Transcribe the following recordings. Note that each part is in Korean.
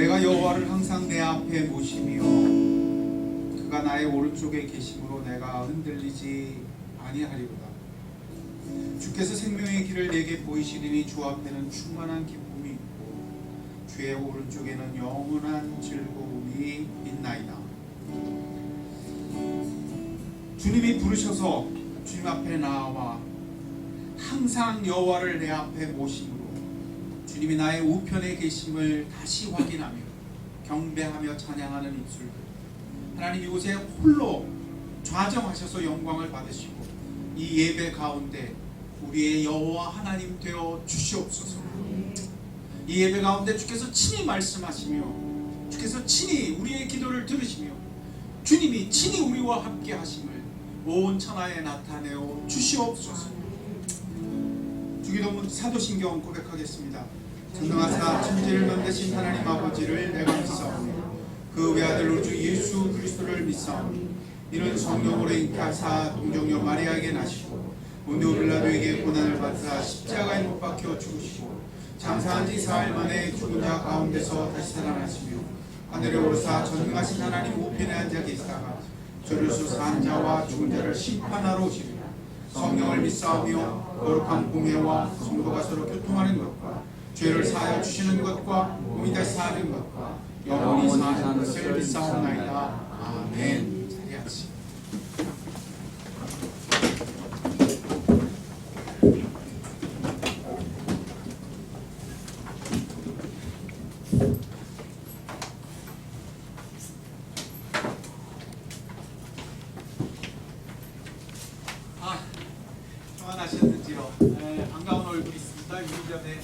내가 여호와를 항상 내 앞에 모시며 그가 나의 오른쪽에 계심으로 내가 흔들리지 아니하리로다. 주께서 생명의 길을 내게 보이시리니 주 앞에는 충만한 기쁨이 있고 주의 오른쪽에는 영원한 즐거움이 있나이다. 주님이 부르셔서 주님 앞에 나와 항상 여호와를 내 앞에 모심으로 주님이 나의 우편에 계심을 다시 확인하며 경배하며 찬양하는 입술들, 하나님 이곳에 홀로 좌정하셔서 영광을 받으시고 이 예배 가운데 우리의 여호와 하나님 되어 주시옵소서. 이 예배 가운데 주께서 친히 말씀하시며 주께서 친히 우리의 기도를 들으시며 주님이 친히 우리와 함께 하심을 온 천하에 나타내어 주시옵소서. 주기도문 사도신경 고백하겠습니다. 전능하사 천지를 만드신 하나님 아버지를 내가 믿사오니 그 외아들 우리 주 예수 그리스도를 믿사오니 이는 성령으로 잉태하사 동정녀 마리아에게 나시고 본디오 빌라도에게 고난을 받으사 십자가에 못 박혀 죽으시고 장사한 지 사흘 만에 죽은 자 가운데서 다시 살아나시며 하늘에 오르사 전능하신 하나님 우편에 앉아 계시다가 저리로서 산 자와 죽은 자를 심판하러 오시리라. 성령을 믿사오며 거룩한 공회와 성도가 서로 교통하는 것과 죄를 사하여 주시는 것과 몸이 다시 사는 것과 영원히 사는 것을 믿사옵나이다. 아멘. 자리하시. 평안하셨는지요? 네, 반가운 얼굴이 있습니다. 2년 전에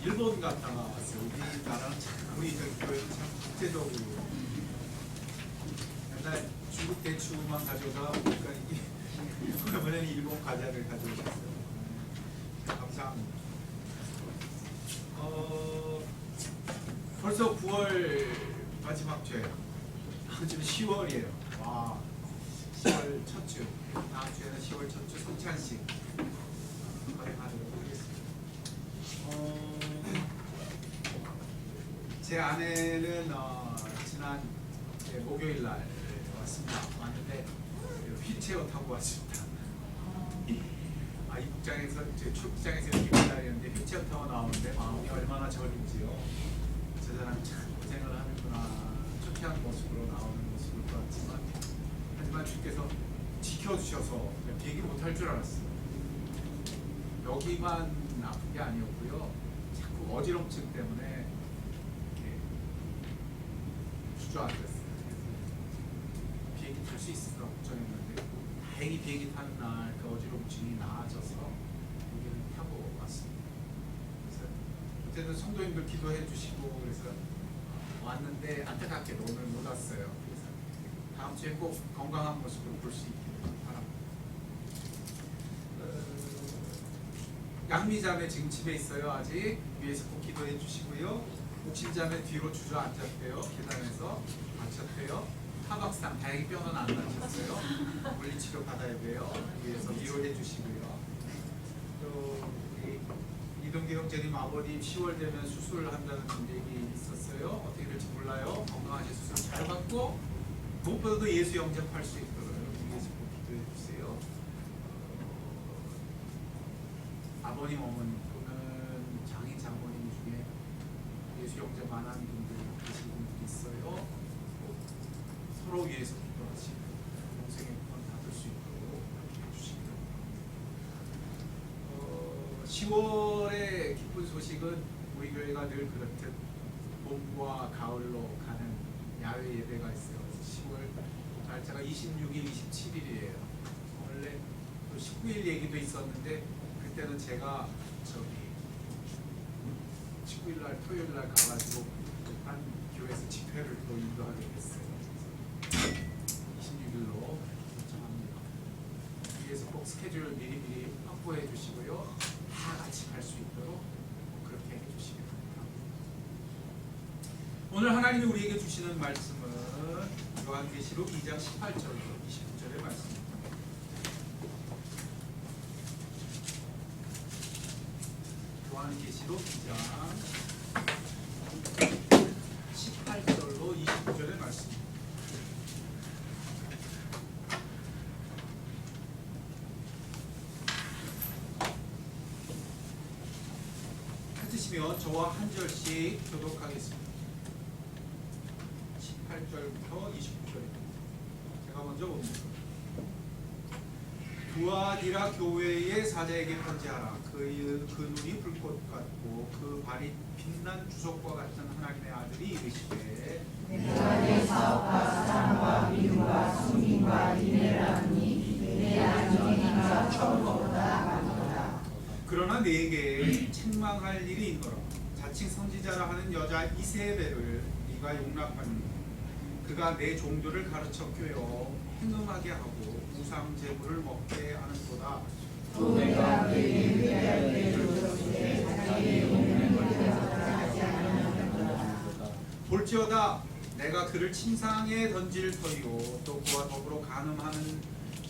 일본 갔다가 왔어요. 우리나라는 참, 우리 교회는 참 국제적으로 맨날 중국 대추만 가져오다가 보니까 이게 이번에는 일본 과자를 가져오셨어요. 감사합니다. 벌써 9월 마지막 주에 다음 주는 10월이에요. 와, 10월 첫 주. 다음 주에는 10월 첫 주 성찬식 거행하도록 하겠습니다. 제 아내는 지난 목요일 날 왔습니다. 왔는데 휠체어 타고 왔습니다. 입국장에서 출국장에서 이렇게 기다리는데 휠체어 타고 나오는데 마음이 얼마나 저린지요. 저 사람이 참 고생을 하는구나. 초췌한 모습으로 나오는 모습을 보았지만 하지만 주께서 지켜주셔서 비행기 못할 줄 알았어요. 여기만 아픈 게 아니었고요. 자꾸 어지럼증 때문에 이렇게 주저앉았어요. 비행기 탈 수 있을까 걱정했는데 다행히 비행기 타는 날 그 어지럼증이 나아져서 여기는 타고 왔습니다. 그래서 어쨌든 성도님들 기도해 주시고 그래서 왔는데 안타깝게도 오늘 못 왔어요. 그래서 다음 주에 꼭 건강한 모습으로 볼 수 있기를 바랍니다. 양미자매 지금 집에 있어요. 아직 위에서 꼭 기도해 주시고요. 옥신자매 뒤로 주저앉았대요. 계단에서 다쳤대요. 타박상 다행히 뼈는 안 다쳤어요. 물리치료 받아야 돼요. 위에서 위로해 주시고요. 또 우리 이동기 형제님 아버님 10월 되면 수술한다는 얘기 있었어요. 어떻게 될지 몰라요. 건강하신 수술 잘 받고 무엇보다도 예수 영접할 수 있도록 위에서 꼭 기도해 주세요. 아버님 어머님 또는 장인 장모님 중에 예수 영접 안 하는 분들 계신 분들이 있어요. 서로 위해서 기도하시고 동생의 건 닫을 수 있도록 해주시기 바랍니다. 10월의 기쁜 소식은 우리 교회가 늘 그렇듯 봄과 가을로 가는 야외 예배가 있어요. 10월 날짜가 26일, 27일이에요. 원래 또 19일 얘기도 있었는데 그때는 제가 19일 날 토요일 날 가가지고 한 교회에서 집회를 또 인도하게 됐어요. 26일로 결정합니다. 위에서 꼭 스케줄 미리미리 확보해 주시고요. 다 같이 갈 수 있도록 그렇게 해 주시기 바랍니다. 오늘 하나님이 우리에게 주시는 말씀은 요한계시록 2장 18절부터 29절의 말씀입니다. 요한계시록 2장 있으시면 저와 한 절씩 교독하겠습니다. 18절부터 29절입니다. 제가 먼저 봅니다. 두아디라 교회의 사자에게 편지하라. 그 눈이 불꽃 같고 그 발이 빛난 주석과 같은 하나님의 아들이 이르시되 내가 내 사업과 사랑과 미움과 숨김과 인내를 하니 내 안전이가 처음보다 많도다. 그러나 내게 책망할 일이 있노라. 자칭 선지자라 하는 여자 이세벨을 네가 용납하니 그가 내 종들을 가르쳐 꿰어 행음하게 하고 우상 제물을 먹게 하는도다. 또 내가 그에게 회개할 때를 줬을 자기의 용맹을 대적하지 아니하였도다. 볼지어다 내가 그를 침상에 던질 터이요 또 그와 더불어 간음하는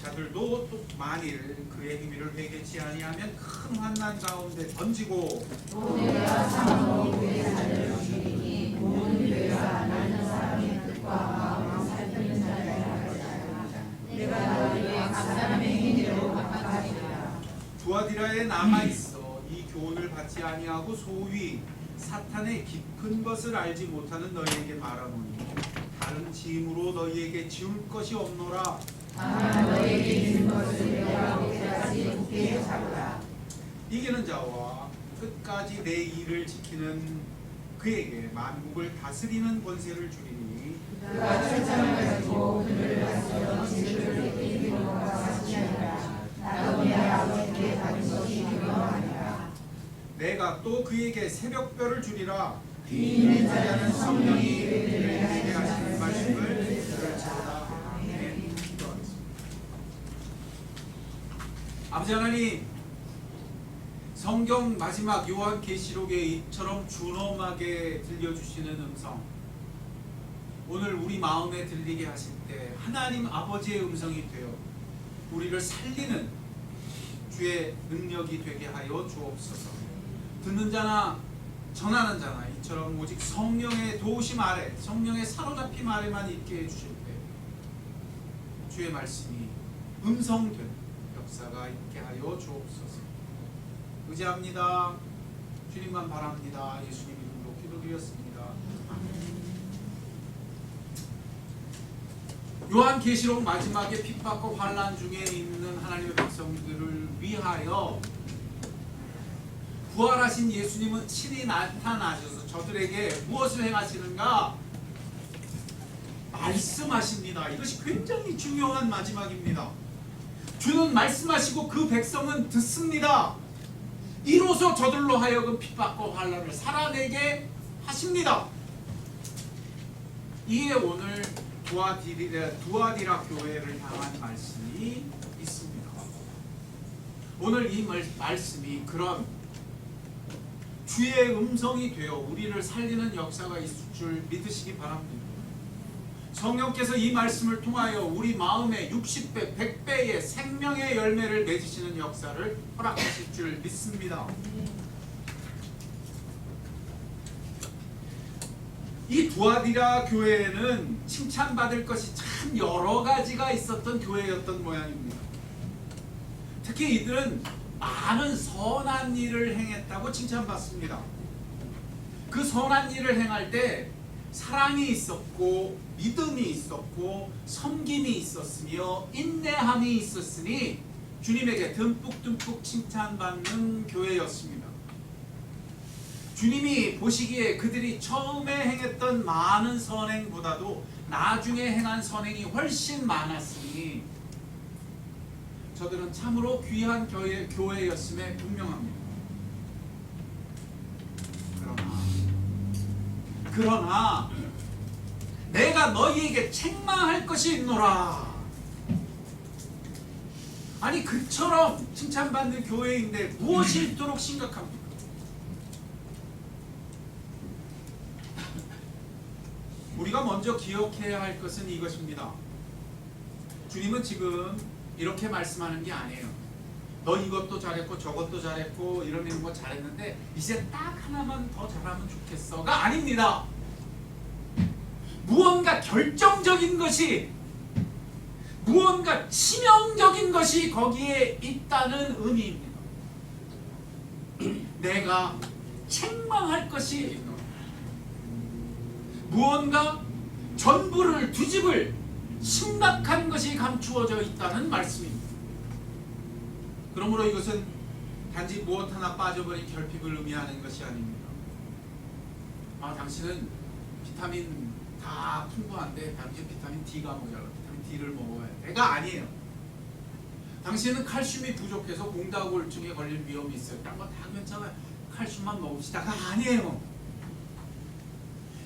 자들도 또 만일 그의 행위를 회개치 아니하면 큰 환난 가운데 던지고 또 내가 상으로 그의 자를 죽이니 모든 교회가 나는 사람의 뜻과 마음을 살피는 자를 알지라. 내가 너희의 각 사람의 행위대로 갚아주리라. 두아디라에 남아있어 이 교훈을 받지 아니하고 소위 사탄의 깊은 것을 알지 못하는 너희에게 말하노니 다른 짐으로 너희에게 지울 것이 없노라. 다만 너희에게 준 것을 내가 그때까지 굳게 잡으라. 이기는 자와 끝까지 내 일을 지키는 그에게 만국을 다스리는 권세를 주리니 그가 철장을 가지고 그를 다스려 진실을 이기는 것과 같이 하니라. 나도 내 아버지께 받은 것이 그러하니라. 내가 또 그에게 새벽별을 주리라. 귀 있는 자는 성령이 그를 향해 하시는 말씀을 들을지어다. 아멘. 기도하겠습니다. 아버지 하나님, 성경 마지막 요한계시록에 이처럼 준엄하게 들려주시는 음성, 오늘 우리 마음에 들리게 하실 때 하나님 아버지의 음성이 되어 우리를 살리는 주의 능력이 되게 하여 주옵소서. 듣는 자나 전하는 자나 이처럼 오직 성령의 도우심 아래, 성령의 사로잡힘 아래만 있게 해주실 때 주의 말씀이 음성된 역사가 있게 하여 주옵소서. 의지합니다. 주님만 바랍니다. 예수님 이름으로 기도드렸습니다. 요한계시록 마지막에 핍박과 환난 중에 있는 하나님의 백성들을 위하여 부활하신 예수님은 친히 나타나셔서 저들에게 무엇을 행하시는가? 말씀하십니다. 이것이 굉장히 중요한 마지막입니다. 주는 말씀하시고 그 백성은 듣습니다. 이로써 저들로 하여금 핍박과 환난을 살아내게 하십니다. 이에 오늘 두아디라 교회를 향한 말씀이 있습니다. 오늘 이 말씀이 그런 주의 음성이 되어 우리를 살리는 역사가 있을 줄 믿으시기 바랍니다. 성령께서 이 말씀을 통하여 우리 마음에 60배, 100배의 생명의 열매를 맺으시는 역사를 허락하실 줄 믿습니다. 이 두아디라 교회에는 칭찬받을 것이 참 여러 가지가 있었던 교회였던 모양입니다. 특히 이들은 많은 선한 일을 행했다고 칭찬받습니다. 그 선한 일을 행할 때 사랑이 있었고 믿음이 있었고 섬김이 있었으며 인내함이 있었으니 주님에게 듬뿍듬뿍 칭찬받는 교회였습니다. 주님이 보시기에 그들이 처음에 행했던 많은 선행보다도 나중에 행한 선행이 훨씬 많았으니 저들은 참으로 귀한 교회였음에 분명합니다. 그러나 내가 너희에게 책망할 것이 있노라. 아니 그처럼 칭찬받는 교회인데 무엇이 이토록 심각합니까? 우리가 먼저 기억해야 할 것은 이것입니다. 주님은 지금 이렇게 말씀하는 게 아니에요. 너 이것도 잘했고 저것도 잘했고 이런 거 잘했는데 이제 딱 하나만 더 잘하면 좋겠어가 아닙니다. 무언가 결정적인 것이, 무언가 치명적인 것이 거기에 있다는 의미입니다. 내가 책망할 것이 있는 겁니다. 무언가 전부를 뒤집을 심각한 것이 감추어져 있다는 말씀입니다. 그러므로 이것은 단지 무엇 하나 빠져버린 결핍을 의미하는 것이 아닙니다. 당신은 비타민 다 풍부한데 당신 비타민 D가 모자라. 비타민 D를 먹어야 돼가 아니에요. 당신은 칼슘이 부족해서 공다골증에 걸릴 위험이 있어요. 딴 거 다 괜찮아요. 칼슘만 먹읍시다가 아니에요.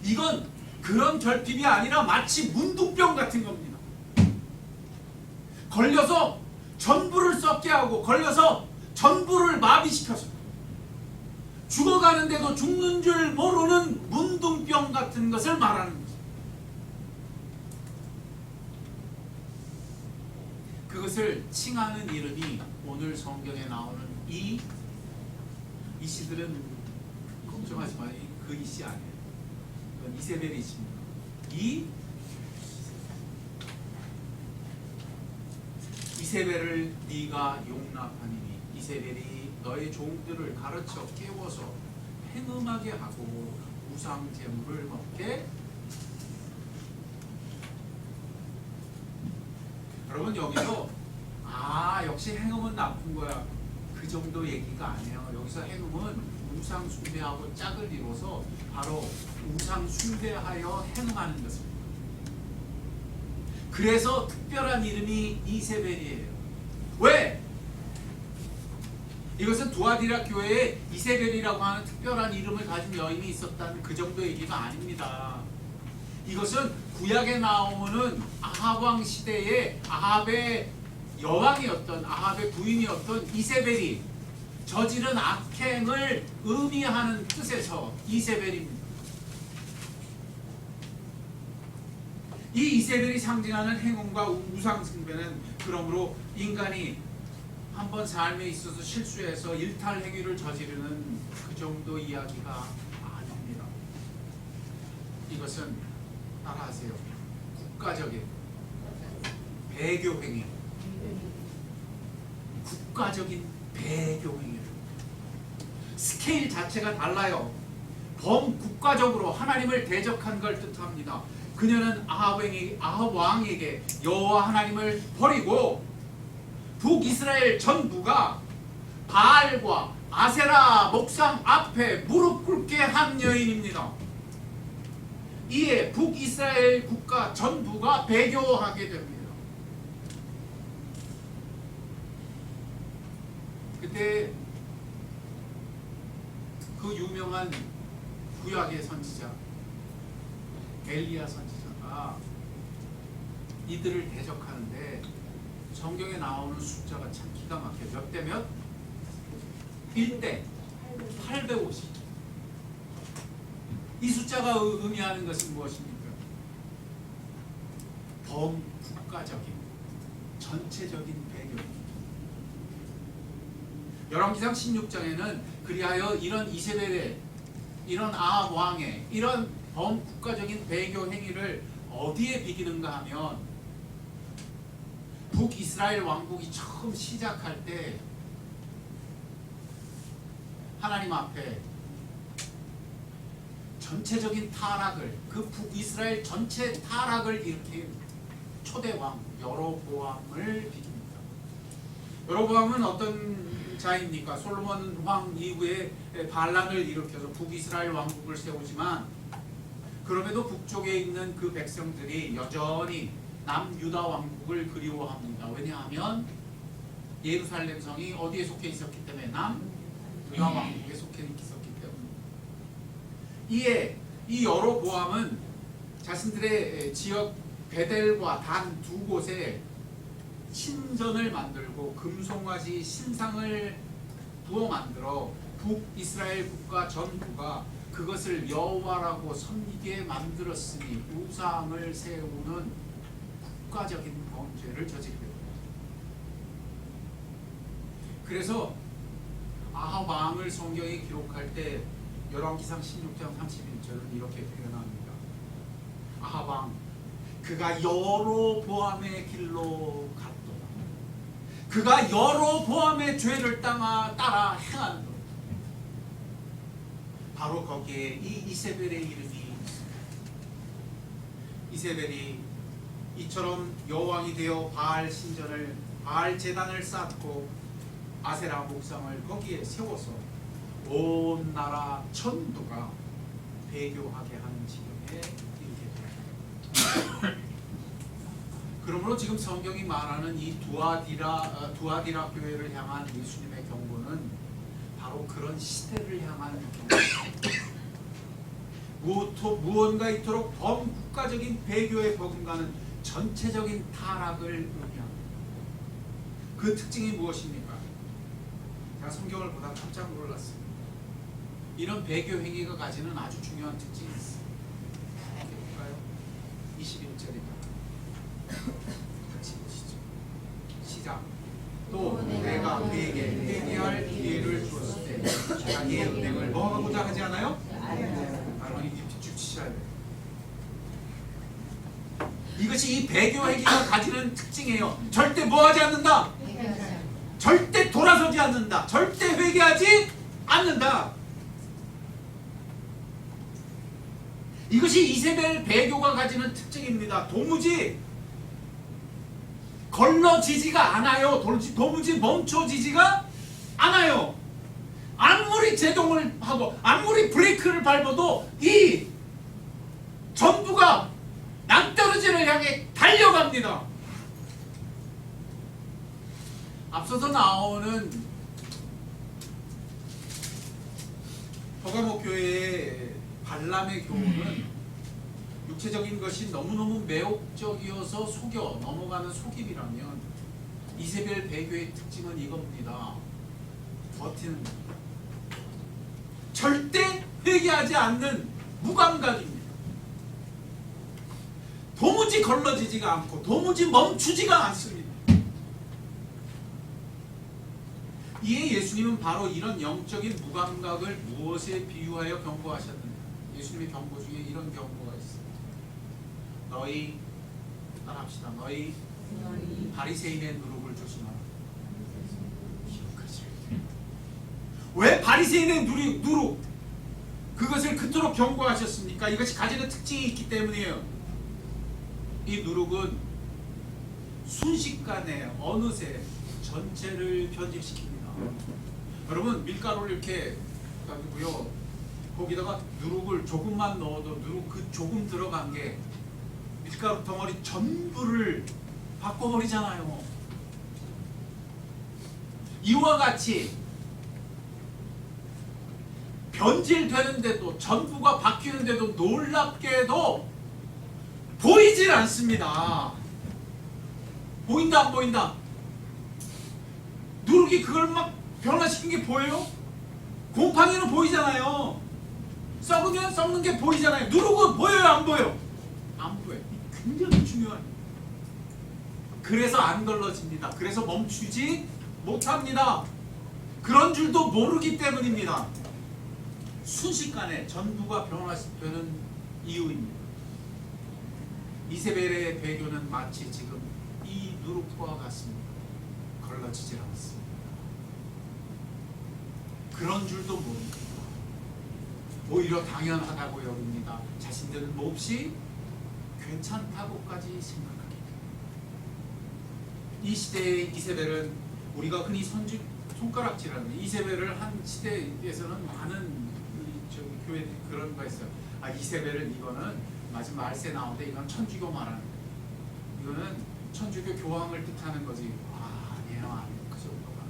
이건 그런 결핍이 아니라 마치 문둥병 같은 겁니다. 걸려서 전부를 썩게 하고 걸려서 전부를 마비시켜서 죽어가는데도 죽는 줄 모르는 문둥병 같은 것을 말하는 거죠. 그것을 칭하는 이름이 오늘 성경에 나오는 이 씨들은 걱정하지 마요. 그 이 씨 아니에요. 그건 이세벨이 씨입니다. 이세벨을 네가 용납하니니 이세벨이 너의 종들을 가르쳐 깨워서 행음하게 하고 우상 제물을 먹게. 여러분 여기서 역시 행음은 나쁜 거야 그 정도 얘기가 아니에요. 여기서 행음은 우상 숭배하고 짝을 이뤄서 바로 우상 숭배하여 행음하는 것입니다. 그래서 특별한 이름이 이세벨이에요. 왜? 이것은 두아디라 교회에 이세벨이라고 하는 특별한 이름을 가진 여인이 있었다는 그 정도 얘기가 아닙니다. 이것은 구약에 나오는 아합 왕 시대에 아합의 여왕이었던 아합의 부인이었던 이세벨이 저지른 악행을 의미하는 뜻에서 이세벨입니다. 이 이세벨이 상징하는 행운과 우상 숭배는 그러므로 인간이 한번 삶에 있어서 실수해서 일탈 행위를 저지르는 그 정도 이야기가 아닙니다. 이것은 따라하세요. 국가적인 배교 행위, 국가적인 배교 행위. 스케일 자체가 달라요. 범국가적으로 하나님을 대적한 걸 뜻합니다. 그녀는 아합 왕에게 여호와 하나님을 버리고 북이스라엘 전부가 바알과 아세라 목상 앞에 무릎 꿇게 한 여인입니다. 이에 북이스라엘 국가 전부가 배교하게 됩니다. 그때 그 유명한 구약의 선지자 엘리야 선지자가 이들을 대적하는데 성경에 나오는 숫자가 참 기가 막혀요. 몇 대 몇? 1대 850. 이 숫자가 의미하는 것은 무엇입니까? 범국가적인 전체적인 배경입니다. 열왕기상 16장에는 그리하여 이런 이세벨의 이런 아합 왕의 이런 범국가적인 배교 행위를 어디에 비기는가 하면 북이스라엘 왕국이 처음 시작할 때 하나님 앞에 전체적인 타락을 그 북이스라엘 전체 타락을 일으킨 초대왕 여로보암을 비깁니다. 여로보암은 어떤 자입니까? 솔로몬 왕 이후에 반란을 일으켜서 북이스라엘 왕국을 세우지만 그럼에도 북쪽에 있는 그 백성들이 여전히 남유다 왕국을 그리워합니다. 왜냐하면 예루살렘 성이 어디에 속해 있었기 때문에 남유다 왕국에 속해 있었기 때문에. 이에 이 여로보암은 자신들의 지역 베델과 단 두 곳에 신전을 만들고 금송아지 신상을 부어 만들어 북이스라엘 국가 전부가 그것을 여호와라고 섬기게 만들었으니 우상을 세우는 국가적인 범죄를 저지르게 됩니다. 그래서 아합 왕을 성경에 기록할 때 열왕기상 16장 31절은 이렇게 표현합니다. 아합 왕 그가 여로보암의 길로 갔도다. 그가 여로보암의 죄를 따라 행하는 것. 바로 거기에 이 이세벨의 이름이 있습니다. 이세벨이 이처럼 여왕이 되어 바알 제단을 쌓고 아세라 목상을 거기에 세워서 온 나라 전부가 배교하게 하는 지경에 이르게 됩니다. 그러므로 지금 성경이 말하는 이 두아디라 교회를 향한 예수님의 경고는 바로 그런 시대를 향한 경고입니다. 무언가 이토록 범국가적인 배교에 버금가는 전체적인 타락을 의미합니다. 그 특징이 무엇입니까? 제가 성경을 보다 깜짝 놀랐습니다. 이런 배교 행위가 가지는 아주 중요한 특징이 있습니다. 이렇게 볼까요? 21절입니다. 같이 보시죠. 시작. 또 내가 그에게 회개할 기회를 주었을 때 자기의 은행을 뭐 하고자 하지 않아요? 여러분이 빗줄 치셔야 돼요. 이것이 이 배교 행위가 가지는 특징이에요. 절대 뭐 하지 않는다? 절대 돌아서지 않는다. 절대 회개하지 않는다. 이것이 이세벨 배교가 가지는 특징입니다. 도무지 걸러지지가 않아요. 도무지 멈춰지지가 않아요. 아무리 제동을 하고 아무리 브레이크를 밟아도 이 전부가 낭떠러지를 향해 달려갑니다. 앞서서 나오는 버가모 교회의 발람의 교훈은 육체적인 것이 너무너무 매혹적이어서 속여 넘어가는 속임이라면 이세벨 배교의 특징은 이겁니다. 버티는 것. 절대 회개하지 않는 무감각입니다. 도무지 걸러지지가 않고 도무지 멈추지가 않습니다. 이에 예수님은 바로 이런 영적인 무감각을 무엇에 비유하여 경고하셨느냐. 예수님의 경고 중에 이런 경고가 있습니다. 너희 따라합시다. 너희 바리새인의 누룩을 조심하라. 왜 바리새인의 누룩 그것을 그토록 경고하셨습니까? 이것이 가지는 특징이 있기 때문이에요. 이 누룩은 순식간에 어느새 전체를 변질시킵니다. 여러분 밀가루를 이렇게 가지고요. 거기다가 누룩을 조금만 넣어도 누룩 그 조금 들어간 게 밀가루 덩어리 전부를 바꿔버리잖아요. 이와 같이 변질되는데도 전부가 바뀌는데도 놀랍게도 보이질 않습니다. 보인다 안 보인다? 누룩이 그걸 막 변화시킨 게 보여요? 곰팡이는 보이잖아요. 썩으면 썩는 게 보이잖아요. 누룩은 보여요 안 보여요? 안 보여요. 굉장히 중요한. 그래서 안 걸러집니다. 그래서 멈추지 못합니다. 그런 줄도 모르기 때문입니다. 순식간에 전부가 변화되는 이유입니다. 이세벨의 배교는 마치 지금 이 누룩과 같습니다. 걸러지질 않습니다. 그런 줄도 모릅니다. 오히려 당연하다고 여깁니다. 자신들은 몹시 괜찮다고까지 생각합니다. 이 시대의 이세벨은 우리가 흔히 손가락질하는 이세벨을 한 시대에서는 많은 교회 그런 거 있어요. 아 이세벨은 이거는 마지막 말세 나오는데 이건 천주교 말하는 거예요. 이거는 천주교 교황을 뜻하는 거지. 아 아니에요, 아니에요. 그 정도가.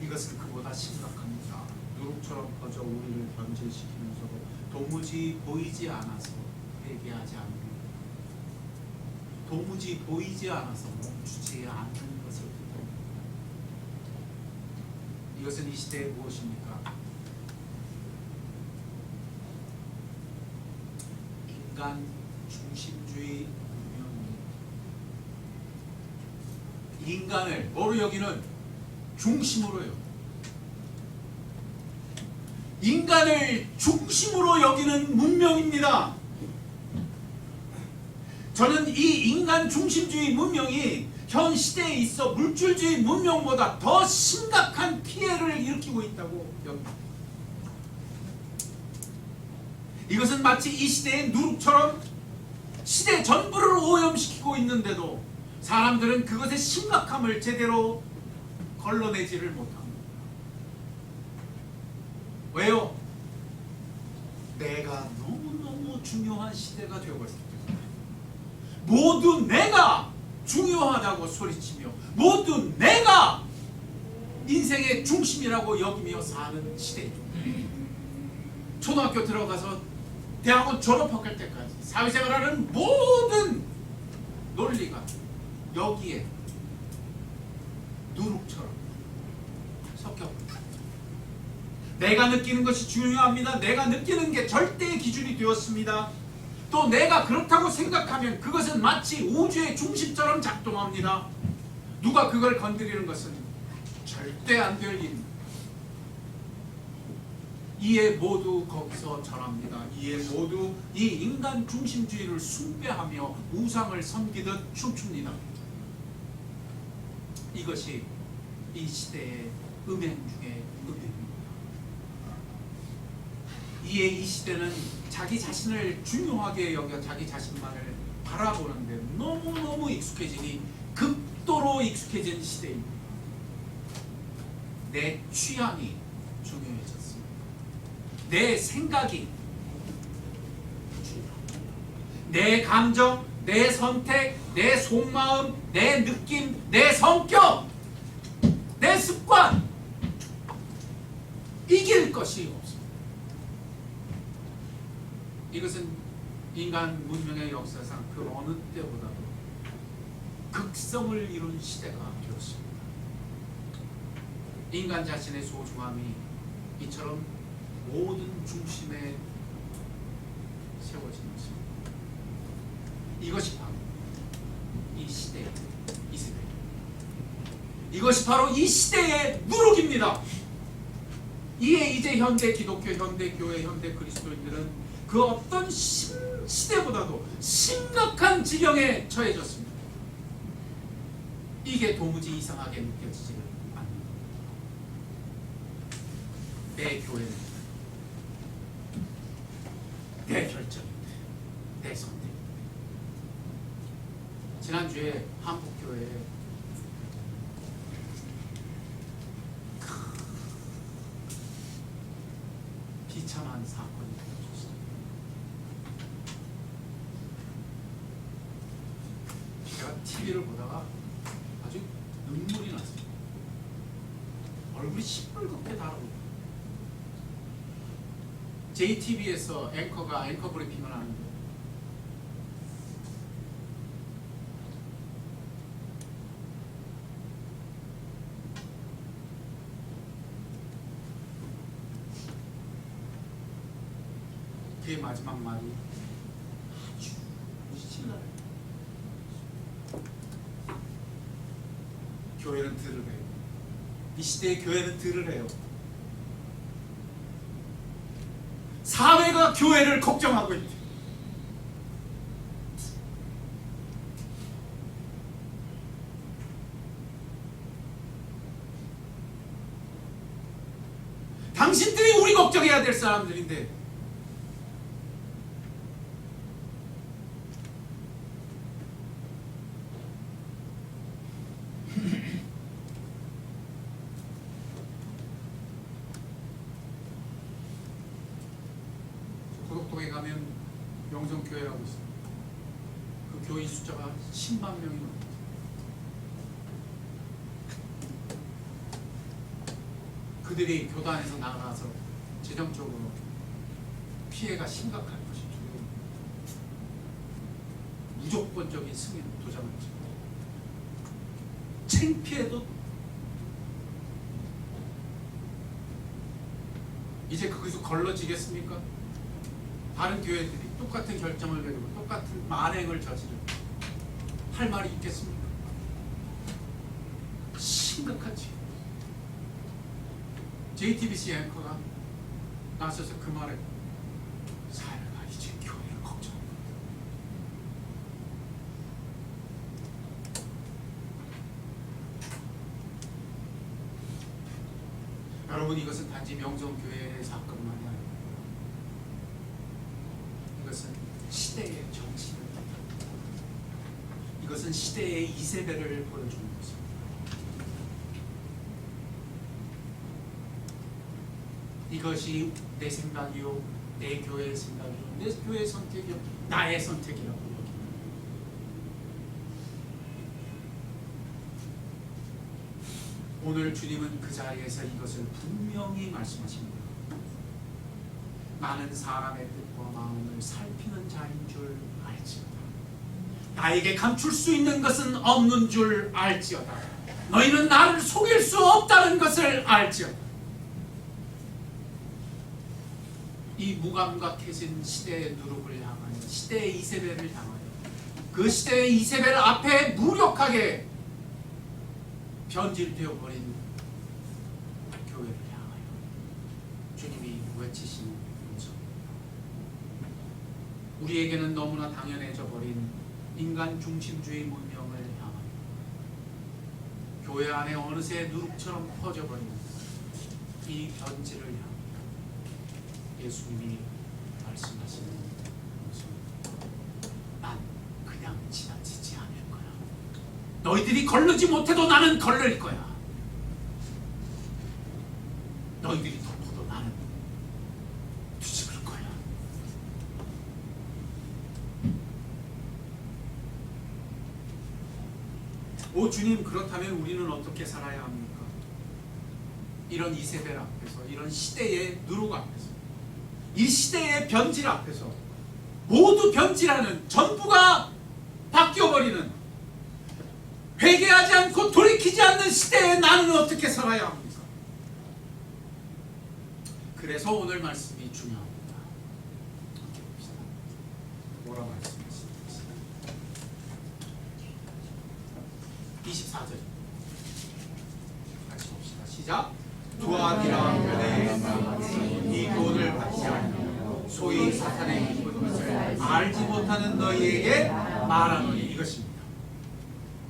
이것은 그보다 심각합니다. 누룩처럼 퍼져 우리를 변질시키면서도 도무지 보이지 않아서 회개하지 않는, 도무지 보이지 않아서 멈추지 않는 것을 뜻합니다. 이것은 이 시대에 무엇입니까? 인간 중심주의 문명입니다. 인간을 뭐로 여기는? 중심으로요. 인간을 중심으로 여기는 문명입니다. 저는 이 인간 중심주의 문명이 현 시대에 있어 물질주의 문명보다 더 심각한 피해를 분란을 일으키고 있다고 여깁니다. 이것은 마치 이 시대의 누룩처럼 시대 전부를 오염시키고 있는데도 사람들은 그것의 심각함을 제대로 걸러내지를 못합니다. 왜요? 내가 너무너무 중요한 시대가 되고 있기 때문에 모두 내가 중요하다고 소리치며 모두 내가 인생의 중심이라고 여기며 사는 시대입니다. 초등학교 들어가서 대학원 졸업할 때까지 사회생활하는 모든 논리가 여기에 누룩처럼 섞여버립니다. 내가 느끼는 것이 중요합니다. 내가 느끼는 게 절대의 기준이 되었습니다. 또 내가 그렇다고 생각하면 그것은 마치 우주의 중심처럼 작동합니다. 누가 그걸 건드리는 것은 절대 안 될 일입니다. 이에 모두 거기서 절합니다. 이에 모두 이 인간 중심주의를 숭배하며 우상을 섬기듯 춤춥니다. 이것이 이 시대의 음행 중에 음행입니다. 이에 이 시대는 자기 자신을 중요하게 여겨 자기 자신만을 바라보는데 너무너무 익숙해지니 극도로 익숙해진 시대입니다. 내 취향이 중요해졌습니다. 내 생각이 중요합니다. 내 감정, 내 선택, 내 속마음, 내 느낌, 내 성격, 내 습관 이길 것이 없습니다. 이것은 인간 문명의 역사상 그 어느 때보다도 극성을 이룬 시대가 되었습니다. 인간 자신의 소중함이 이처럼 모든 중심에 세워진 것입니다. 이것이 바로 이 시대의 이세벨, 이것이 바로 이 시대의 누룩입니다. 이에 이제 현대 기독교, 현대 교회, 현대 그리스도인들은 그 어떤 시대보다도 심각한 지경에 처해졌습니다. 이게 도무지 이상하게 느껴지지는 않습니다. 내 교회는 내 결정인데, 내 선택. 지난주에 한국교회에 비참한 사건이 벌어졌어요. 제가 TV를 보다가 아주 눈물이 났어요. 얼굴이 시뻘겋게 달아오고. JTBC에서 앵커가 앵커 브리핑을 하는데 그의 마지막 말이 아주 신나요. 교회는 들으래요. 이 시대의 교회는 들으래요. 사회가 교회를 걱정하고 있대. 당신들이 우리 걱정해야 될 사람들인데 고덕동에 가면 영성교회라고 있어요. 그 교인 숫자가 10만 명이 넘습니다. 그들이 교단에서 나가서 재정적으로 피해가 심각할 것이 두려워. 무조건적인 승인 도장을 찍고 창피해도 이제 거기서 걸러지겠습니까? 다른 교회들이 똑같은 결정을 내리고 똑같은 만행을 저지르고 할 말이 있겠습니까? 심각하지. JTBC 앵커가 나서서 그 말에 사회가 이제 교회를 걱정합니다. 여러분, 이것은 단지 명성교회의 사건만이 아니에요. 이것은 시대의 정신입니다. 이것은 시대의 이세벨을 보여주는 것입니다. 이것이 내 생각이요, 내 교회의 생각이요, 내 교회의 선택이요, 나의 선택이라고 여깁니다. 오늘 주님은 그 자리에서 이것을 분명히 말씀하십니다. 나는 사람의 뜻과 마음을 살피는 자인 줄 알지어다. 나에게 감출 수 있는 것은 없는 줄 알지어다. 너희는 나를 속일 수 없다는 것을 알지어다. 이 무감각해진 시대의 누룩을 향하여, 시대의 이세벨을 향하여, 그 시대의 이세벨 앞에 무력하게 변질되어 버린 교회를 향하여 주님이 외치시는 음성입니다. 우리에게는 너무나 당연해져 버린 인간 중심주의 문명을 향하여, 교회 안에 어느새 누룩처럼 퍼져버린 이 변질을 향하여 예수님이 말씀하시는 음성입니다. 난 그냥 지나치지 않을 거야. 너희들이 걸르지 못해도 나는 걸릴 거야. 너희들이 덮어도 나는 뒤집을 거야. 오 주님, 그렇다면 우리는 어떻게 살아야 합니까? 이런 이세벨 앞에서, 이런 시대의 누룩 앞에서, 이 시대의 변질 앞에서, 모두 변질하는, 전부가 바뀌어버리는, 회개하지 않고 돌이키지 않는 시대에 나는 어떻게 살아야 합니까? 그래서 오늘 말씀이 중요합니다. 함께 봅시다. 뭐라 말씀하시는지. 24절 같이 봅시다. 시작. 두아디라 변에 이 교훈을 받지 않으며 소위 사탄의 기쁜 것을 알지 못하는 너희에게 말하노니, 이것입니다.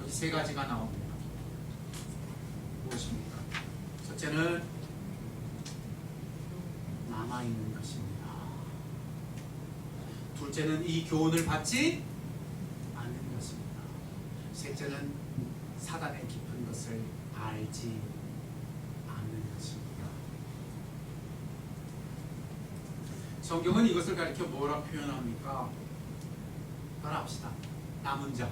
여기 세 가지가 나옵니다. 무엇입니까? 첫째는 남아있는 것입니다. 둘째는 이 교훈을 받지 않는 것입니다. 셋째는 사단의 깊은 것을 알지 않는 것입니다. 성경은 이것을 가리켜 뭐라 표현합니까? 따라합시다. 남은 자.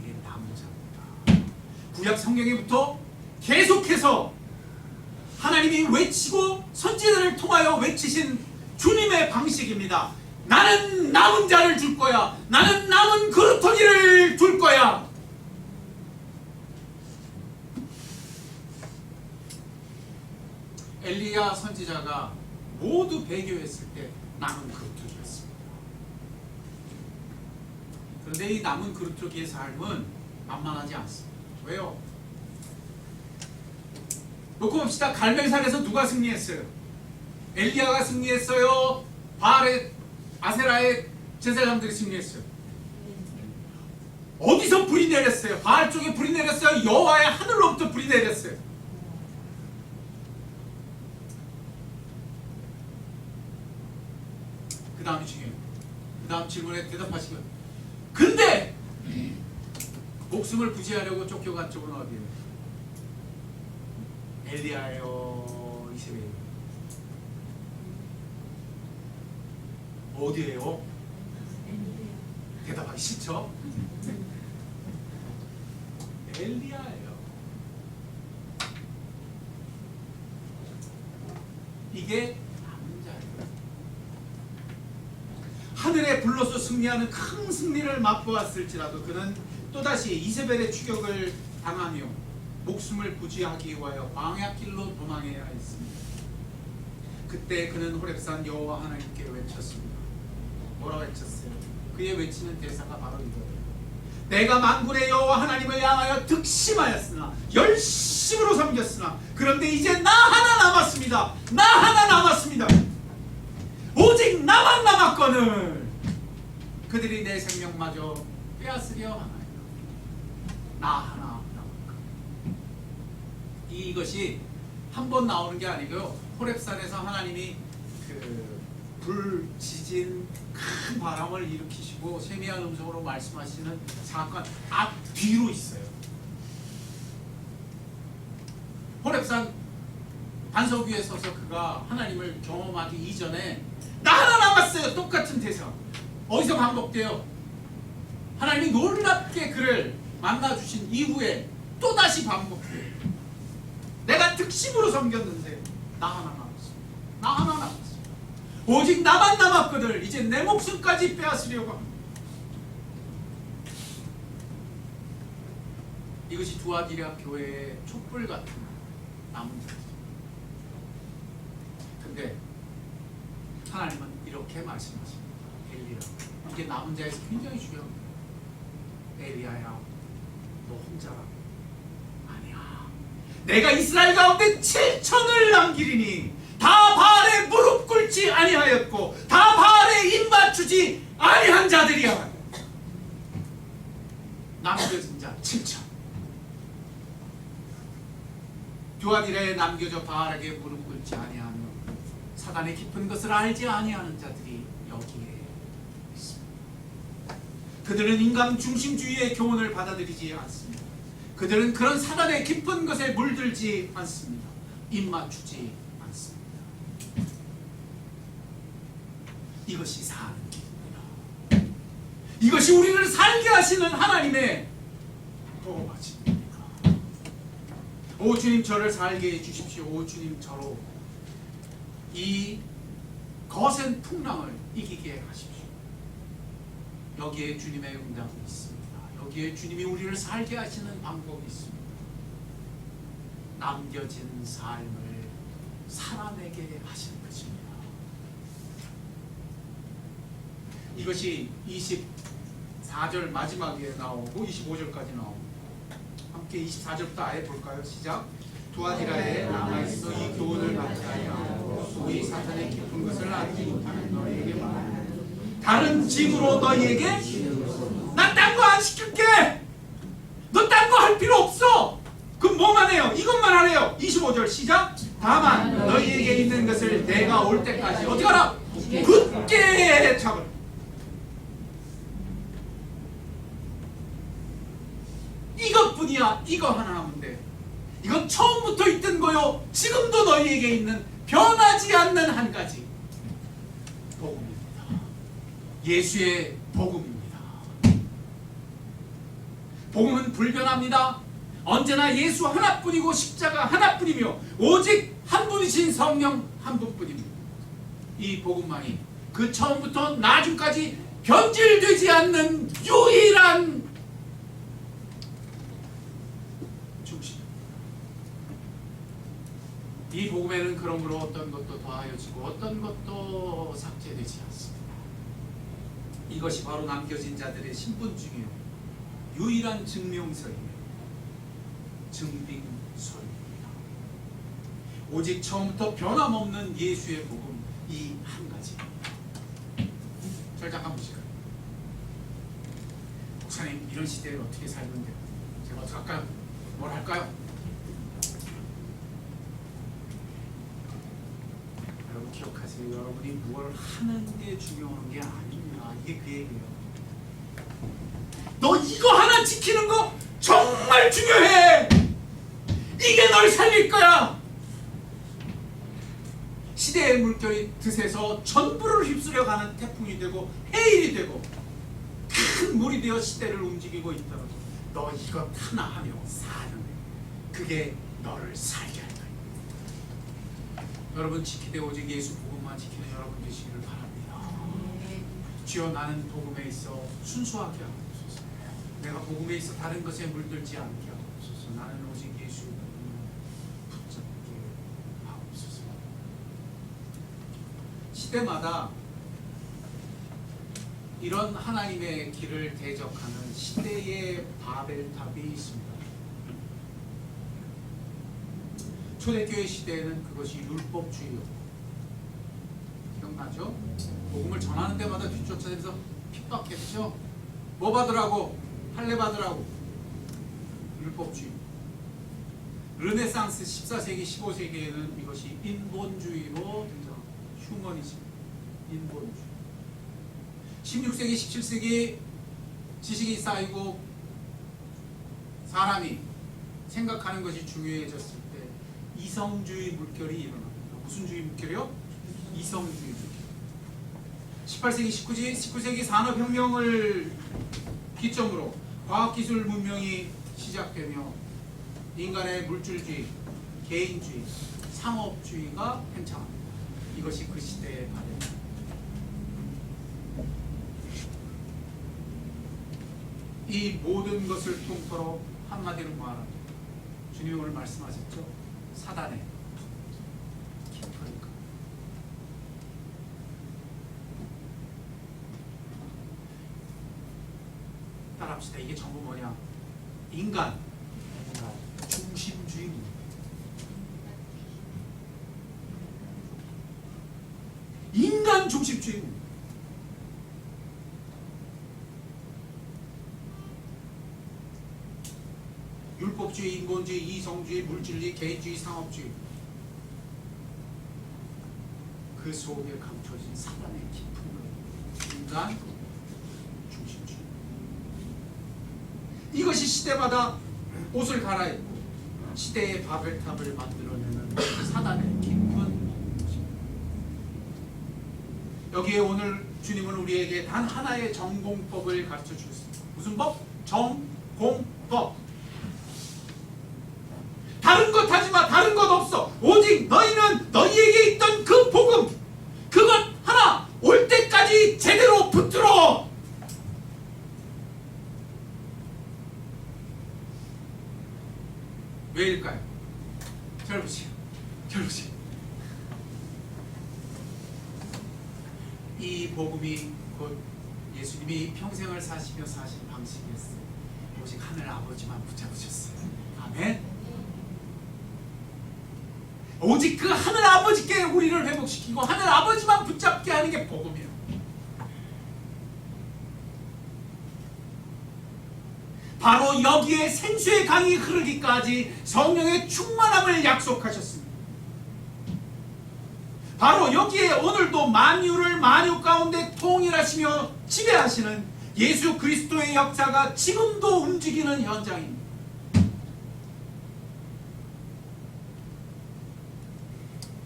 이게 남은 자입니다. 구약 성경에부터 계속해서 하나님이 외치고 선지자를 통하여 외치신 주님의 방식입니다. 나는 남은 자를 줄 거야. 나는 남은 그루터기를 줄 거야. 엘리야 선지자가 모두 배교했을 때 남은 그루터기였습니다. 그런데 이 남은 그루터기의 삶은 만만하지 않습니다. 왜요? 놓고 봅시다. 갈멜산에서 누가 승리했어요? 엘리야가 승리했어요? 바알의 아세라의 제사장들이 승리했어요? 어디서 불이 내렸어요? 바알 쪽에 불이 내렸어요? 여호와의 하늘로부터 불이 내렸어요? 그 다음이 중요해요. 그 다음 질문에 대답하시고요. 근데 목숨을 부지하려고 쫓겨간 쪽은 어디예요? 엘리야예요? 이세벨이에요? 어디예요? 대답하기 싫죠? 엘리야예요. 이게 남은 자예요. 하늘에 불러서 승리하는 큰 승리를 맛보았을지라도 그는 또다시 이세벨의 추격을 당하며 목숨을 부지하기 위하여 광야길로 도망해야 했습니다. 그때 그는 호렙산 여호와 하나님께 외쳤습니다. 뭐라고 외쳤어요? 그의 외치는 대사가 바로 이거예요. 내가 만군의 여호와 하나님을 향하여 득심하였으나 열심으로 섬겼으나 그런데 이제 나 하나 남았습니다. 나 하나 남았습니다. 오직 나만 남았거늘 그들이 내 생명마저 빼앗으려 하나이다. 나 하나 남았거늘. 이것이 한 번 나오는 게 아니고요. 호렙산에서 하나님이 그 불, 지진, 큰 바람을 일으키시고 세미한 음성으로 말씀하시는 사건 앞 뒤로 있어요. 호렙산 반석 위에 서서 그가 하나님을 경험하기 이전에 나 하나 남았어요. 똑같은 대사. 어디서 반복돼요? 하나님이 놀랍게 그를 만나주신 이후에 또다시 반복돼요. 내가 특심으로 섬겼는데 나 하나 남았어. 나 하나 남았어. 오직 나만 남았거든. 이제 내 목숨까지 빼앗으려고 합니다. 이것이 두아디라 교회의 촛불 같은 남은 자들. 근데 하나님은 이렇게 말씀하십니다. 엘리야, 이게 남은 자에서 굉장히 중요합니다. 엘리야야, 너 혼자라? 아니야. 내가 이스라엘 가운데 7천을 남기리니 다 바알에 무릎 꿇지 아니하였고 다 바알에 입 맞추지 아니한 자들이야. 남겨진 자 7천. 두아디라에 남겨져 바알에게 무릎 꿇지 아니하며 사단의 깊은 것을 알지 아니하는 자들이 여기에 있습니다. 그들은 인간 중심주의의 교훈을 받아들이지 않습니다. 그들은 그런 사단의 깊은 것에 물들지 않습니다. 입 맞추지 않습니다. 이것이 사는 길입니다. 이것이 우리를 살게 하시는 하나님의 도움하십니다. 오 주님, 저를 살게 해주십시오. 오 주님, 저로 이 거센 풍랑을 이기게 하십시오. 여기에 주님의 응답이 있습니다. 여기에 주님이 우리를 살게 하시는 방법이 있습니다. 남겨진 삶을 살아내게 하시는 것입니다. 이것이 24절 마지막에 나오고 25절까지 나옵니다. 함께 24절부터 아예 볼까요? 시작. 두아디라에 남아있어 이 교훈을 받지 아니하고 소위 사탄의 깊은 것을 알지 못하는 너희에게 말하노라. 다른 짐으로 너희에게 난 딴 거 안 시킬게. 너 딴 거 할 필요 없어. 그럼 뭐만 해요? 이것만 하래요. 25절 시작. 다만 너희에게 있는 것을 내가 올 때까지 어떻게 하라? 굳게 잡으라. 이것뿐이야. 이거 하나 하면 돼. 이건 처음부터 있던 거요. 지금도 너희에게 있는 변하지 않는 한 가지 복음입니다. 예수의 복음입니다. 복음은 불변합니다. 언제나 예수 하나뿐이고 십자가 하나뿐이며 오직 한 분이신 성령 한 분뿐입니다. 이 복음만이 그 처음부터 나중까지 변질되지 않는 유일한 이 복음에는 그러므로 어떤 것도 더하여지고 어떤 것도 삭제되지 않습니다. 이것이 바로 남겨진 자들의 신분증이요 유일한 증명서이며 증빙서입니다. 오직 처음부터 변함없는 예수의 복음 이 한 가지입니다. 절 잠깐 보실까요? 목사님, 이런 시대에 어떻게 살면 돼요? 제가 어떻게 할까요? 뭘 할까요? 기억하세요. 여러분이 뭘 하는 게 중요한 게 아닙니다. 이게 그 얘기예요. 너 이거 하나 지키는 거 정말 중요해. 이게 널 살릴 거야. 시대의 물결이 드세서 전부를 휩쓸려 가는 태풍이 되고 해일이 되고 큰 물이 되어 시대를 움직이고 있더라도 너 이것 하나 하며 사는 거야. 그게 너를 살게 할 거야. 여러분 지키되 오직 예수 복음만 지키는 여러분 되시기를 바랍니다. 주여, 나는 복음에 있어 순수하게 하옵소서. 내가 복음에 있어 다른 것에 물들지 않게 하옵소서. 나는 오직 예수 복음을 붙잡게 하옵소서. 시대마다 이런 하나님의 길을 대적하는 시대의 바벨탑이 있습니다. 초대교회 시대에는 그것이 율법주의였고, 기억나죠? 복음을 전하는 데마다 뒤쫓아내면서 핍박했죠. 뭐 받으라고? 할례 받으라고. 율법주의. 르네상스 14세기 15세기에는 이것이 인본주의로 등장합니다. 휴머니즘, 인본주의. 16세기 17세기 지식이 쌓이고 사람이 생각하는 것이 중요해졌을 때 이성주의 물결이 일어납니다. 무슨 주의 물결이요? 이성주의 물결. 18세기 19세기 산업혁명을 기점으로 과학기술 문명이 시작되며 인간의 물질주의, 개인주의, 상업주의가 팽창합니다. 이것이 그 시대의 발현입니다. 이 모든 것을 통틀어 한마디로 말하면 주님이 오늘 말씀하셨죠? 사단의 깊으니까. 따라합시다. 이게 전부 뭐냐? 인간 중심주의입니다. 인간 중심주의입니다. 율법주의, 인본주의, 이성주의, 물질주의, 개인주의, 상업주의, 그 속에 감춰진 사단의 깊은 것, 인간 중심주의. 이것이 시대마다 옷을 갈아입고 시대의 바벨탑을 만들어내는 사단의 깊은 것입니다. 여기에 오늘 주님은 우리에게 단 하나의 전공법을 가르쳐 주셨습니다. 무슨 법? 전공법. 다른 것 하지 마. 다른 것 없어. 오직 너희는 너희에게 있던 그 복음, 그것 하나 올 때까지 제대로 붙들어. 왜일까요? 잘 보세요. 잘 보세요. 이 복음이 곧 예수님이 평생을 사시며 사신 방식이었어요. 오직 하늘 아버지만 붙잡으셨어요. 아멘. 오직 그 하늘 아버지께 우리를 회복시키고 하늘 아버지만 붙잡게 하는 게 복음이에요. 바로 여기에 생수의 강이 흐르기까지 성령의 충만함을 약속하셨습니다. 바로 여기에 오늘도 만유를 만유 가운데 통일하시며 지배하시는 예수 그리스도의 역사가 지금도 움직이는 현장입니다.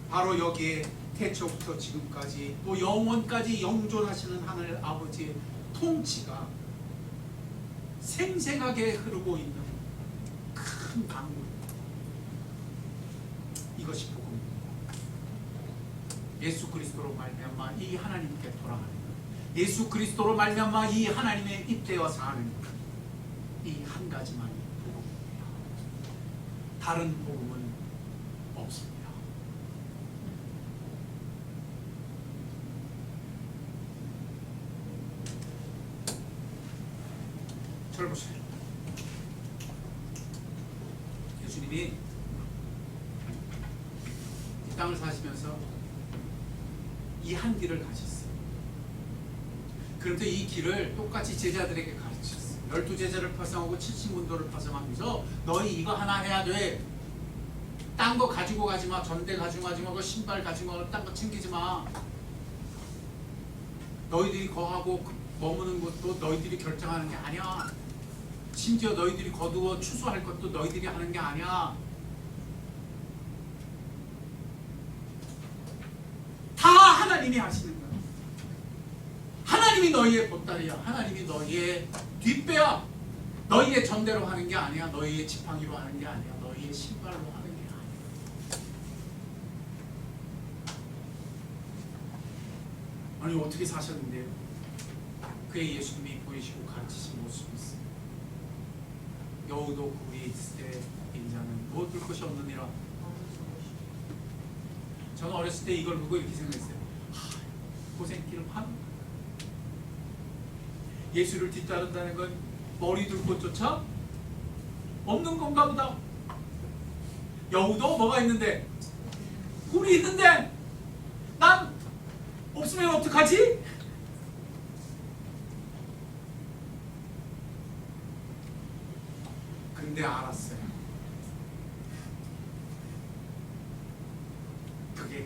바로 여기에 태초부터 지금까지 또 영원까지 영존하시는 하늘 아버지의 통치가 생생하게 흐르고 있는 큰 강물입니다. 이것이 복음입니다. 예수 그리스도로 말미암아 이 하나님께 돌아가는 것, 예수 그리스도로 말미암아 이 하나님의 입되어 사는 이 한 가지만이 복음입니다. 다른 복음은 없습니다. 저를 보세요. 예수님이 이 땅을 사시면서 이 한 길을 가셨어요. 그런데 이 길을 똑같이 제자들에게 가르쳤어요. 12제자를 파송하고 70문도를 파송하면서 너희 이거 하나 해야 돼. 딴 거 가지고 가지 마. 전대 가지고 가지 마. 신발 가지고 가. 딴 거 챙기지 마. 너희들이 거하고 머무는 것도 너희들이 결정하는 게 아니야. 심지어 너희들이 거두어 추수할 것도 너희들이 하는 게 아니야. 다 하나님이 하시는 거야. 하나님이 너희의 보따리야. 하나님이 너희의 뒷배야. 너희의 전대로 하는 게 아니야. 너희의 지팡이로 하는 게 아니야. 너희의 신발로 하는 게 아니야. 아니 어떻게 사셨는데요? 그의 예수님이 보이시고 가르치신 모습이 있어요. 여우도 그 위에 있을 때 인자는 무엇 들 것이 없느니라. 저는 어렸을 때 이걸 보고 이렇게 생각했어요. 고생길을 하는 예수를 뒤따른다는 건 머리 둘 곳조차 없는 건가 보다. 여우도 뭐가 있는데? 꿀이 있는데 난 없으면 어떡하지? 근데 알았어요.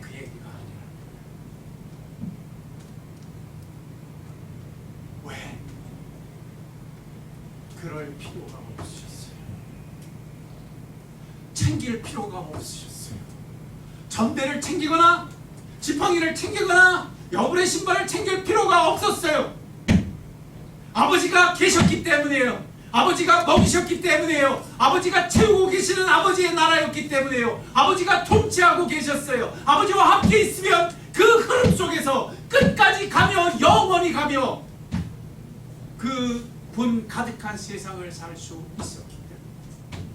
그게 그 얘기가 아니라 왜 그럴 필요가 없으셨어요. 챙길 필요가 없으셨어요. 전대를 챙기거나 지팡이를 챙기거나 여분의 신발을 챙길 필요가 없었어요. 아버지가 계셨기 때문이에요. 아버지가 먹이셨기 때문이에요. 아버지가 채우고 계시는 아버지의 나라였기 때문이에요. 아버지가 통치하고 계셨어요. 아버지와 함께 있으면 그 흐름 속에서 끝까지 가며 영원히 가며 그 분 가득한 세상을 살 수 있었기 때문에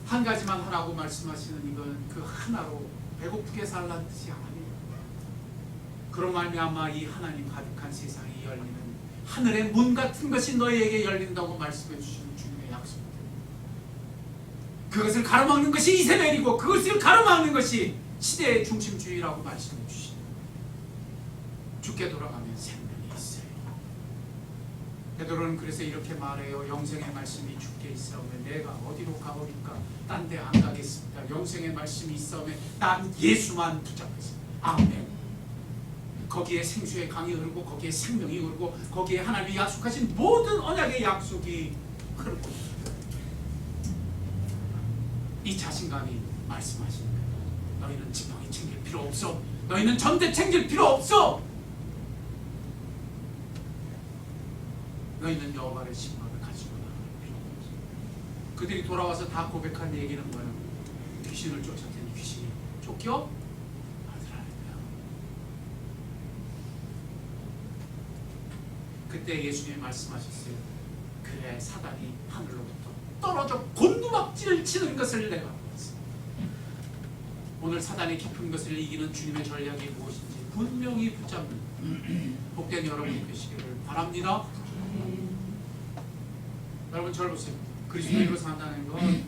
한 가지만 하라고 말씀하시는 이건 그 하나로 배고프게 살란 뜻이 아니에요. 그런 말미암아 이 하나님 가득한 세상이 열리는 하늘의 문 같은 것이 너희에게 열린다고 말씀해 주시는 주님의 약속입니다. 그것을 가로막는 것이 이세벨이고 그것을 가로막는 것이 시대의 중심주의라고 말씀해 주시는 죽게 돌아가면 생명이 있어요. 베드로는 그래서 이렇게 말해요. 영생의 말씀이 주께 있사오면 내가 어디로 가오리까? 딴 데 안 가겠습니다. 영생의 말씀이 있사오면 난 예수만 붙잡겠습니다. 아멘. 거기에 생수의 강이 흐르고 거기에 생명이 흐르고 거기에 하나님이 약속하신 모든 언약의 약속이 흐르고 이 자신감이 말씀하시는 거예요. 너희는 지팡이 챙길 필요 없어. 너희는 전대 챙길 필요 없어. 너희는 여호와의 신발을 가지고 나갈 필요 없어. 그들이 돌아와서 다 고백한 얘기는 뭐예요? 귀신을 쫓았더니 귀신이 쫓겨 그때 예수님이 말씀하셨어요. 그래 사단이 하늘로부터 떨어져 곤두박질을 치는 것을 내가 보았어. 오늘 사단의 깊은 것을 이기는 주님의 전략이 무엇인지 분명히 붙잡는 복된 여러분이 되시기를 바랍니다. 여러분 저를 보세요. 그리스도인으로 산다는 건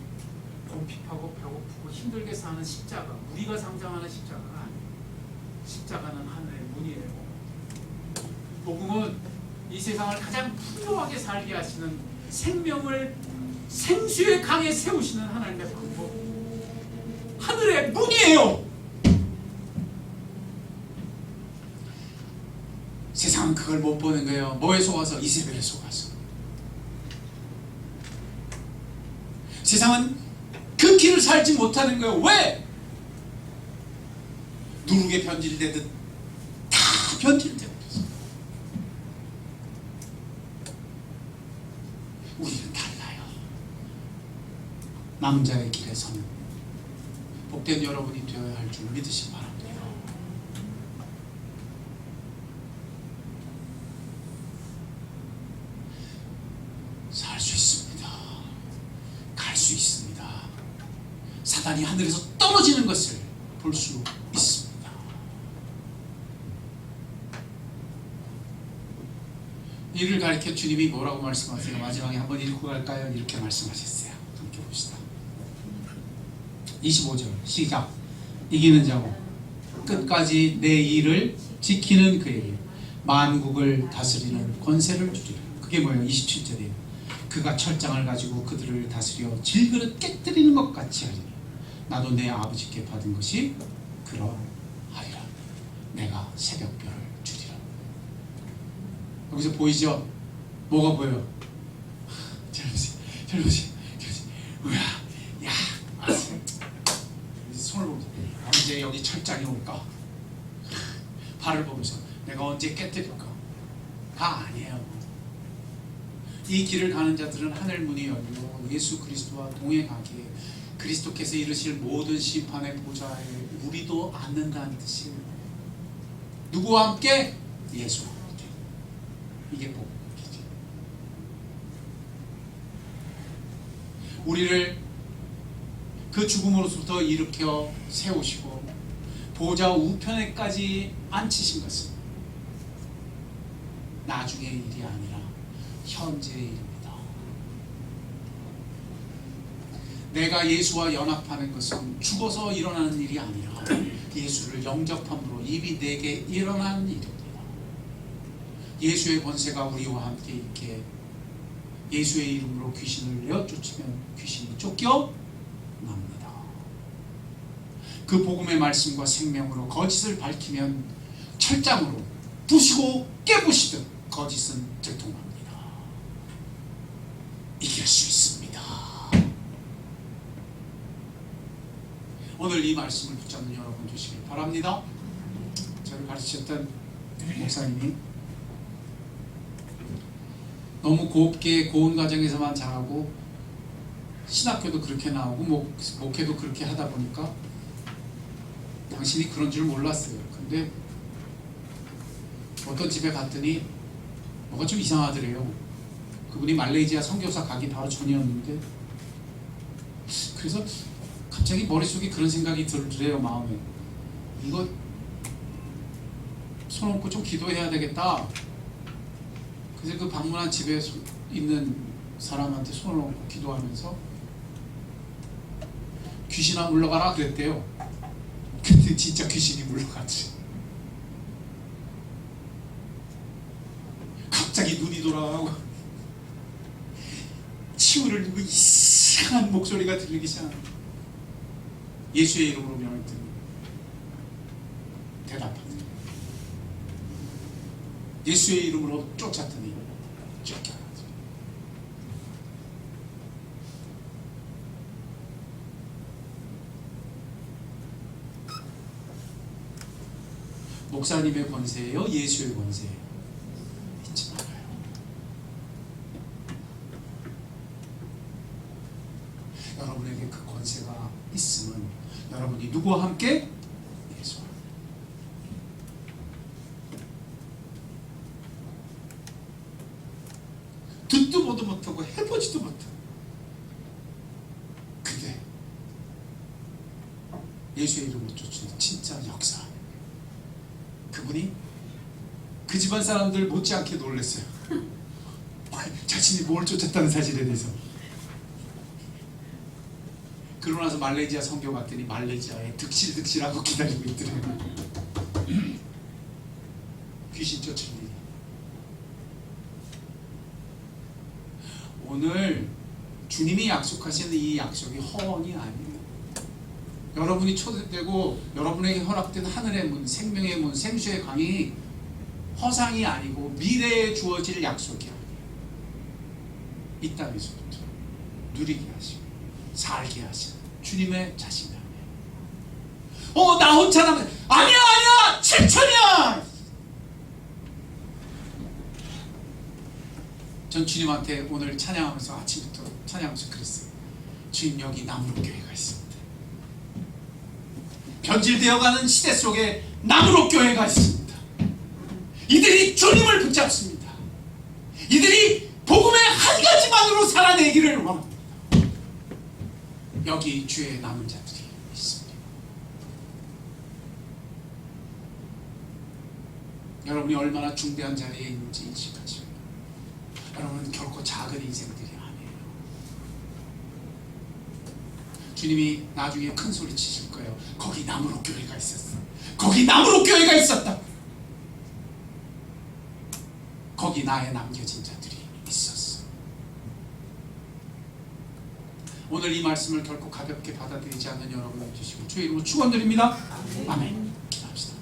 곰핍하고 배고프고 힘들게 사는 십자가, 우리가 상상하는 십자가가 아니에요. 십자가는 하늘의 문이에요. 복음은 이 세상을 가장 풍요하게 살게 하시는 생명을 생수의 강에 세우시는 하나님의 방법, 하늘의 문이에요. 세상은 그걸 못 보는 거예요. 뭐에 속아서? 이세벨에 속아서. 세상은 그 길을 살지 못하는 거예요. 왜? 누룩에 변질되듯 다 변질되고 우리는 달라요. 남자의 길에서는 복된 여러분이 되어야 할 줄 믿으시기 바랍니다. 살 수 있습니다. 갈 수 있습니다. 사단이 하늘에서 떨어지는 것을 볼 수 있습니다. 이를 가리켜 주님이 뭐라고 말씀하세요? 마지막에 한번 읽고 갈까요? 이렇게 말씀하셨어요. 함께 봅시다. 25절 시작. 이기는 자고 끝까지 내 일을 지키는 그에게 만국을 다스리는 권세를 주리라. 그게 뭐예요? 27절이에요. 그가 철장을 가지고 그들을 다스려 질그릇 깨뜨리는 것 같이 하리니 나도 내 아버지께 받은 것이 그러하리라. 내가 새벽별을 주리라. 여기서 보이죠? 뭐가 보여요? 잘 보세요. 뭐야? 야, 손을 보면서 언제 여기 철장이 올까? 발을 보면서 내가 언제 깨뜨릴까? 다 아니에요. 이 길을 가는 자들은 하늘 문이 열리고 예수 그리스도와 동행하기에 그리스도께서 이루실 모든 심판의 보좌에 우리도 앉는다는 뜻이에요. 누구와 함께? 예수와 함께. 이게 복이지. 우리를 그 죽음으로부터 일으켜 세우시고 보좌 우편에까지 앉히신 것은 나중의 일이 아니라 현재의 일입니다. 내가 예수와 연합하는 것은 죽어서 일어나는 일이 아니라 예수를 영접함으로 이미 내게 일어난 일입니다. 예수의 권세가 우리와 함께 있기에 예수의 이름으로 귀신을 내어쫓으면 귀신이 쫓겨납니다. 그 복음의 말씀과 생명으로 거짓을 밝히면 철장으로 부시고 깨부시듯 거짓은 들통납니다. 이길 수 있습니다. 오늘 이 말씀을 붙잡는 여러분 되시길 바랍니다. 저를 가르치셨던 목사님이 너무 곱게 고운 가정에서만 자라고 신학교도 그렇게 나오고 목회도 그렇게 하다 보니까 당신이 그런 줄 몰랐어요. 근데 어떤 집에 갔더니 뭐가 좀 이상하더래요. 그분이 말레이시아 선교사 가기 바로 전이었는데, 그래서 갑자기 머릿속에 그런 생각이 들더래요. 마음에 이거 손 얹고 좀 기도해야 되겠다. 그래서 그 방문한 집에 있는 사람한테 손을 얹고 기도하면서 귀신아 물러가라 그랬대요. 근데 진짜 귀신이 물러갔지. 갑자기 눈이 돌아가고 치유를 누구 이상한 목소리가 들리기 시작합니다. 예수의 이름으로 명을 드립니다. 대답합니다. 예수의 이름으로 쫓았더니 쫓겨나죠. 목사님의 권세예요? 예수의 권세예요? 잊지 말아요. 여러분에게 그 권세가 있으면 여러분이 누구와 함께? 예수와. 듣도 보도 못하고 해보지도 못하고, 근데 예수의 이름으로 쫓는 진짜 역사. 그분이 그 집안 사람들 못지않게 놀랐어요. 자신이 뭘 쫓았다는 사실에 대해서. 그러고 나서 말레이시아 선교 갔더니 말레이시아에 득실득실하고 기다리고 있더래요. 귀신 쫓을 일이. 오늘 주님이 약속하시는 이 약속이 허언이 아니에요. 여러분이 초대되고 여러분에게 허락된 하늘의 문, 생명의 문, 생수의 강이 허상이 아니고 미래에 주어질 약속이 아니에요. 이 땅에서부터 누리게 하시고 살게 하시는 주님의 자신감이에요. 나 혼자 남은, 아니야 7천이야. 전 주님한테 오늘 찬양하면서 아침부터 찬양하면서 그랬어요. 주님, 여기 나무로교회가 있습니다. 변질되어가는 시대 속에 나무로교회가 있습니다. 이들이 주님을 붙잡습니다. 이들이 복음의 한 가지만으로 살아내기를 원합니다. 여기 주의 남은 자들이 있습니다. 여러분이 얼마나 중대한 자리에 있는지 인식하시고, 여러분은 결코 작은 인생들이 아니에요. 주님이 나중에 큰 소리 치실 거예요. 거기 나무로 교회가 있었어. 거기 나무로 교회가 있었다. 거기 나의 남겨진 자들이 있었어. 오늘 이 말씀을 결코 가볍게 받아들이지 않는 여러분 해주시고 주의 이름으로 축원드립니다. 아멘. 기도합시다.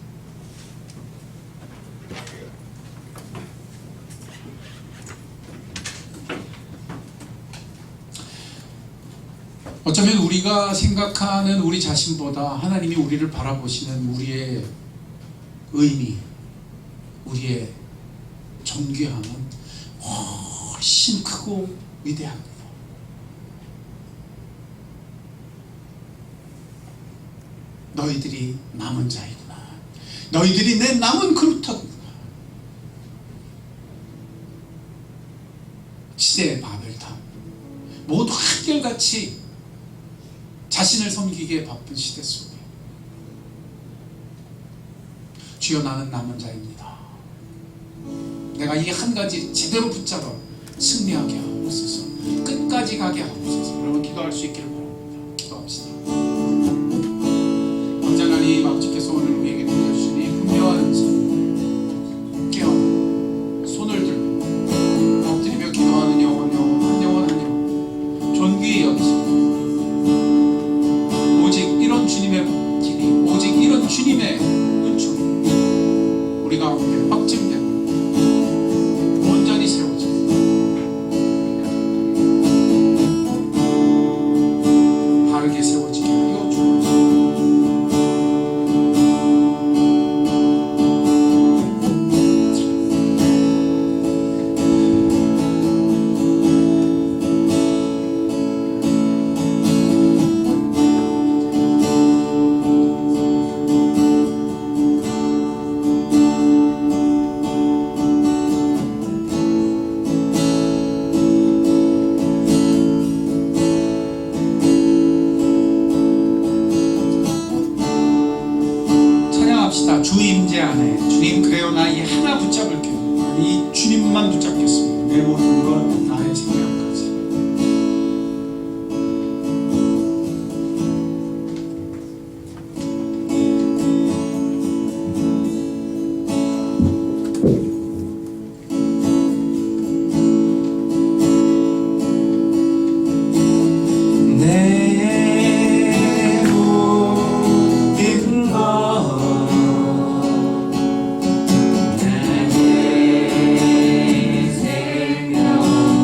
어쩌면 우리가 생각하는 우리 자신보다 하나님이 우리를 바라보시는 우리의 의미, 우리의 존귀함은 훨씬 크고 위대합니다. 너희들이 남은 자이구나. 너희들이 내 남은 그루터구나. 시대의 바벨탑, 모두 한결같이 자신을 섬기기에 바쁜 시대 속에 주여, 나는 남은 자입니다. 내가 이 한 가지 제대로 붙잡아 승리하게 하옵소서. 끝까지 가게 하옵소서. 여러분 기도할 수 있기를 바랍니다. 기도합시다. 언제나니 아버지께서 오늘 우리에게 들려주신 이 분명한 은사 깨어 손을 들고 엎드리며 기도하는 영혼 한 영혼 존귀히 여기시고 오직 이런 주님의 길이 주 임재 안에 주님 그래요 나 이 하나 붙잡을게요. 이 주님만 붙잡겠습니다. 내 모든 것 나의 생명까지. 내 모든 것 나의 생명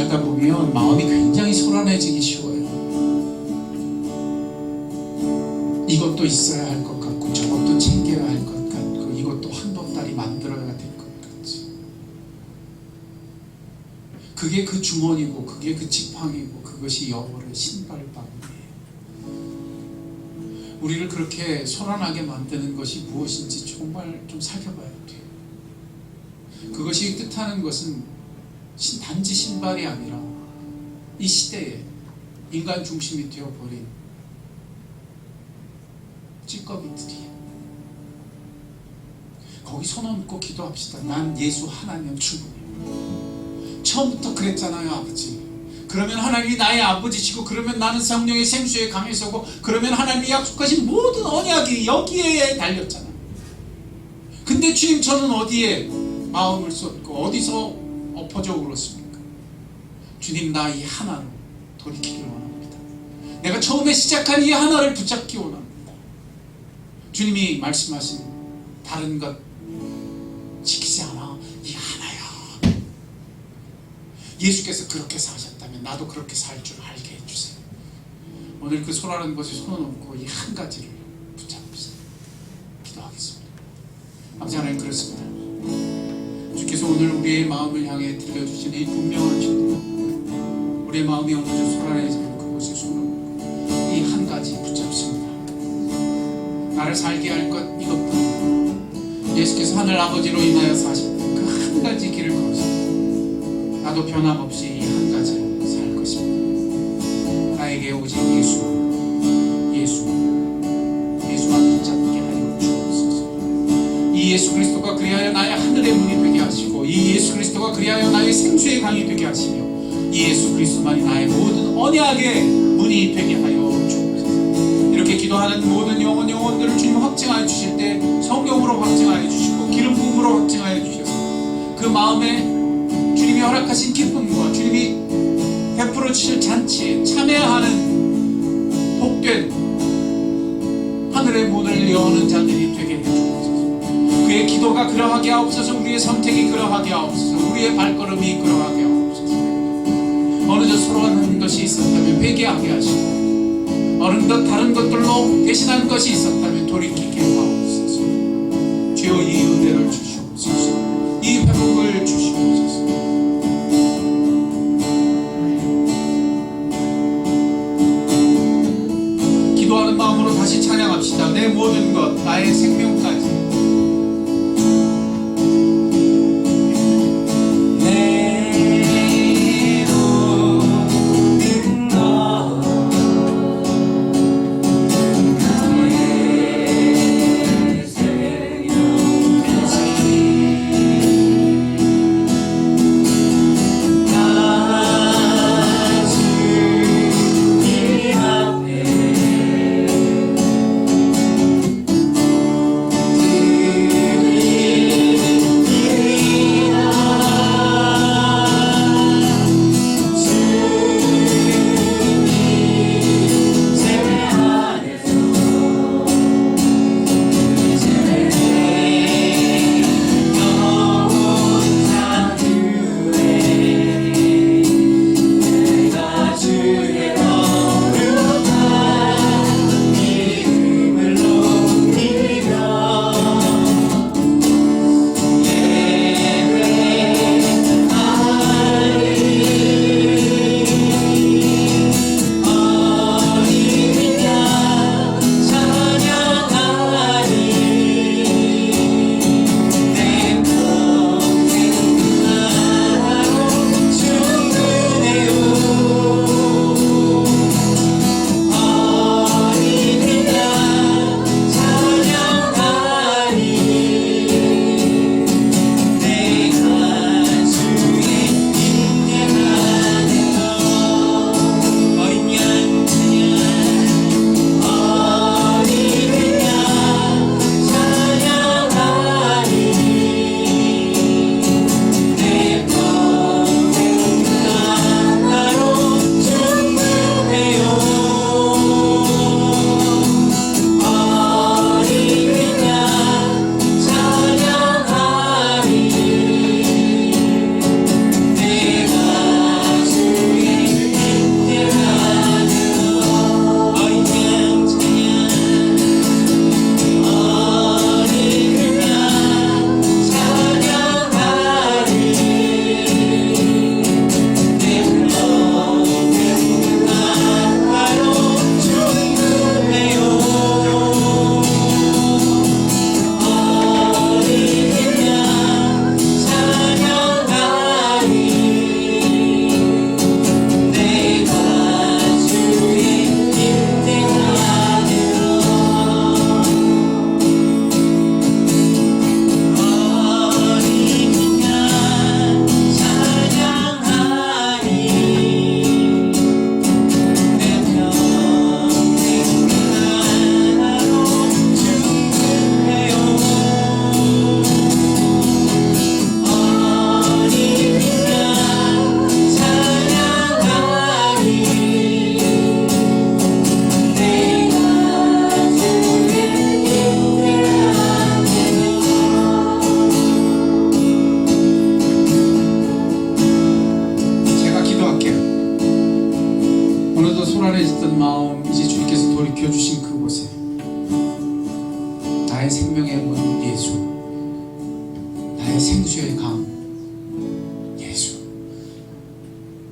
살다 보면 마음이 굉장히 소란해지기 쉬워요. 이것도 있어야 할 것 같고 저것도 챙겨야 할 것 같고 이것도 한 보따리 만들어야 될 것 같지. 그게 그 주머니고 그게 그 지팡이고 그것이 여호와의 신발방이에요. 우리를 그렇게 소란하게 만드는 것이 무엇인지 정말 좀 살펴봐야 돼요. 그것이 뜻하는 것은 단지 신발이 아니라 이 시대에 인간 중심이 되어버린 찌꺼기들이에요. 거기 손 얹고 기도합시다. 난 예수 하나면 충분해요. 처음부터 그랬잖아요, 아버지. 그러면 하나님이 나의 아버지시고, 그러면 나는 성령의 생수에 강해서고, 그러면 하나님이 약속하신 모든 언약이 여기에 달렸잖아요. 근데 주님, 저는 어디에 마음을 쏟고 어디서 엎어져 울었습니까? 주님, 나 이 하나로 돌이키길 원합니다. 내가 처음에 시작한 이 하나를 붙잡기 원합니다. 주님이 말씀하신 다른 것 지키지 않아, 이 하나야. 예수께서 그렇게 사셨다면 나도 그렇게 살 줄 알게 해주세요. 오늘 그 소라는 것에 손을 얹고 이 한 가지를 붙잡읍시다. 기도하겠습니다. 아버지 하나님, 그렇습니다. 주께서 오늘 우리의 마음을 향해 들려주신 이 분명한 진리, 우리의 마음이 어느 정 소란해지는 그곳에 손을 얹고 이 한 가지 붙잡습니다. 나를 살게 할 것 이것뿐, 예수께서 하늘 아버지로 인하여 사셨던 그 한 가지 길을 걸으시고 나도 변함없이 이 한 가지로 살 것입니다. 나에게 오직 예수만 붙잡게 하여 주옵소서. 이 예수 그리스도가 그리하여 나의 하늘의 문이 되게 하시고, 이 예수 그리스도가 그리하여 나의 생수의 강이 되게 하시며, 이 예수 그리스도만이 나의 모든 언약의 문이 되게 하여 주옵소서. 이렇게 기도하는 모든 영혼들을 주님 확증하여 주실 때 성령으로 확증하여 주시고 기름 부음으로 확증하여 주셔서 그 마음에 주님이 허락하신 기쁨과 주님이 베풀어 주실 잔치에 참여하는 복된 하늘의 문을 여는 자들이 되게 해주옵소서. 그의 기도가 그러하게 하옵소서. 우리의 선택이 그러하게 하옵소서. 우리의 발걸음이 그러하게 하옵소서. 어느 저 소란한 것이 있었다면 회개하게 하시고, 어느덧 다른 것들로 대신한 것이 있었다면 돌이키게 하옵소서. 주여, 이 은혜를 주시옵소서. 이 회복을 주시옵소서. 기도하는 마음으로 다시 찬양합시다. 내 모든 것, 나의 생명까지. 불안해졌던 마음 이제 주님께서 돌이켜 주신 그곳에 나의 생명의 문 예수, 나의 생수의 강 예수,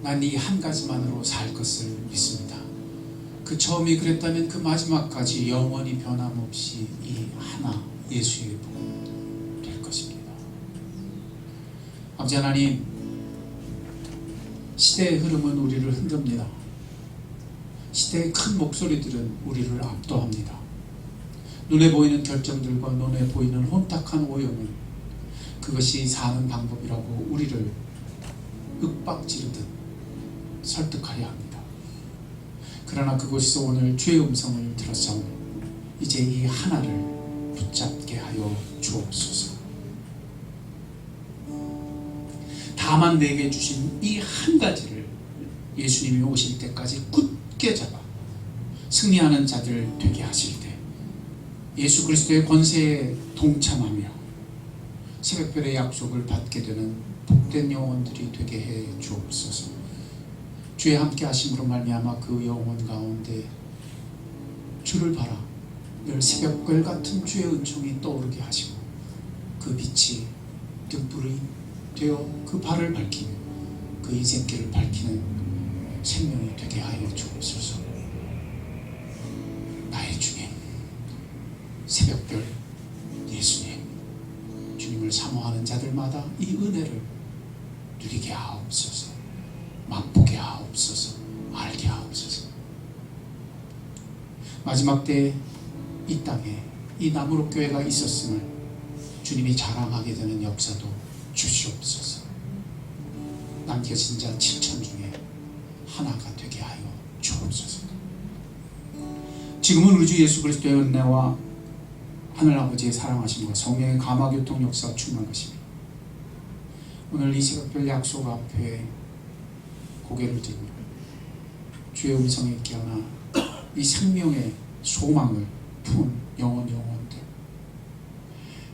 난 이 한 가지만으로 살 것을 믿습니다. 그 처음이 그랬다면 그 마지막까지 영원히 변함없이 이 하나 예수의 복음 될 것입니다. 아버지 하나님, 시대의 흐름은 우리를 흔듭니다. 시대의 큰 목소리들은 우리를 압도합니다. 눈에 보이는 결정들과 눈에 보이는 혼탁한 오용은 그것이 사는 방법이라고 우리를 윽박지르듯 설득하려 합니다. 그러나 그곳에서 오늘 주의 음성을 들었사오니 이제 이 하나를 붙잡게 하여 주옵소서. 다만 내게 주신 이 한 가지를 예수님이 오실 때까지 굳게 잡아 승리하는 자들 되게 하실 때 예수 그리스도의 권세에 동참하며 새벽별의 약속을 받게 되는 복된 영혼들이 되게 해 주옵소서. 주의 함께 하심으로 말미암아 그 영혼 가운데 주를 바라 늘 새벽별 같은 주의 은총이 떠오르게 하시고 그 빛이 등불이 되어 그 발을 밝히며 그 인생길을 밝히는 생명이 되게 하여 주옵소서. 나의 주님, 새벽별 예수님, 주님을 사모하는 자들마다 이 은혜를 누리게 하옵소서. 맛보게 하옵소서. 알게 하옵소서. 마지막 때 이 땅에 이 나무로 교회가 있었음을 주님이 자랑하게 되는 역사도 주시옵소서. 남겨진 자 7천 중에 하나가 되게 하여 주옵소서. 지금은 우리 주 예수 그리스도의 은혜와 하늘아버지의 사랑하심과 성령의 감화교통 역사가 충만하십니다. 오늘 이 새벽별 약속 앞에 고개를 들며 주의 음성에 깨어나 이 생명의 소망을 푼 영혼들,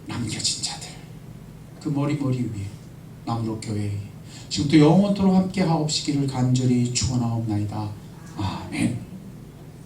남겨진 자들, 그 머리 위에 나무로 교회에 지금도 영원토록 함께 하옵시기를 간절히 축원하옵나이다. 아멘.